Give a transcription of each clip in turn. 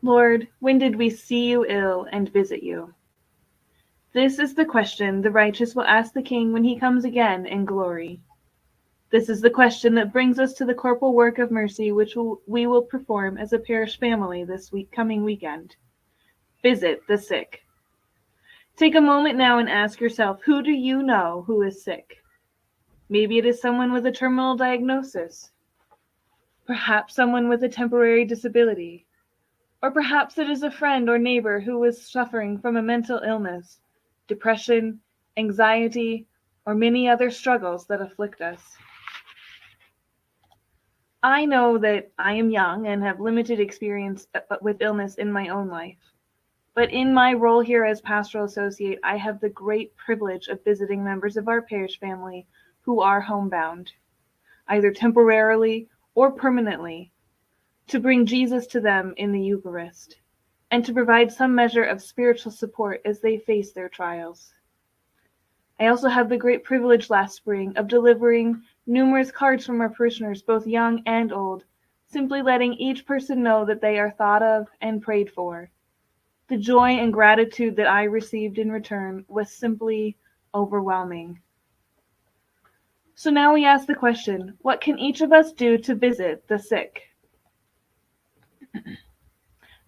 Lord, when did we see you ill and visit you? This is the question the righteous will ask the King when he comes again in glory. This is the question that brings us to the corporal work of mercy which we will perform as a parish family this coming weekend. Visit the sick. Take a moment now and ask yourself, who do you know who is sick? Maybe it is someone with a terminal diagnosis. Perhaps someone with a temporary disability. Or perhaps it is a friend or neighbor who is suffering from a mental illness, depression, anxiety, or many other struggles that afflict us. I know that I am young and have limited experience with illness in my own life. But in my role here as pastoral associate, I have the great privilege of visiting members of our parish family who are homebound, either temporarily or permanently, to bring Jesus to them in the Eucharist, and to provide some measure of spiritual support as they face their trials. I also had the great privilege last spring of delivering numerous cards from our parishioners, both young and old, simply letting each person know that they are thought of and prayed for. The joy and gratitude that I received in return was simply overwhelming. So now we ask the question, what can each of us do to visit the sick?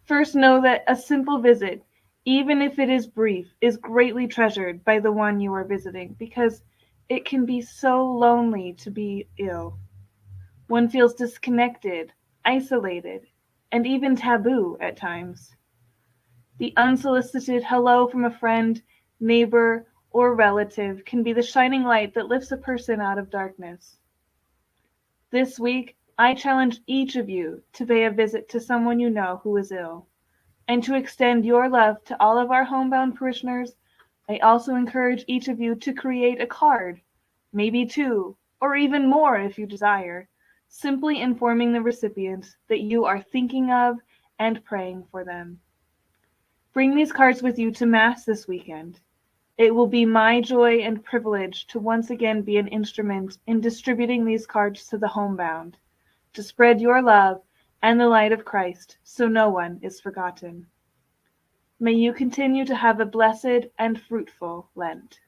First, know that a simple visit, even if it is brief, is greatly treasured by the one you are visiting, because it can be so lonely to be ill. One feels disconnected, isolated, and even taboo at times. The unsolicited hello from a friend, neighbor, or relative can be the shining light that lifts a person out of darkness. This week, I challenge each of you to pay a visit to someone you know who is ill. And to extend your love to all of our homebound parishioners, I also encourage each of you to create a card, maybe 2, or even more if you desire, simply informing the recipients that you are thinking of and praying for them. Bring these cards with you to Mass this weekend. It will be my joy and privilege to once again be an instrument in distributing these cards to the homebound, to spread your love and the light of Christ so no one is forgotten. May you continue to have a blessed and fruitful Lent.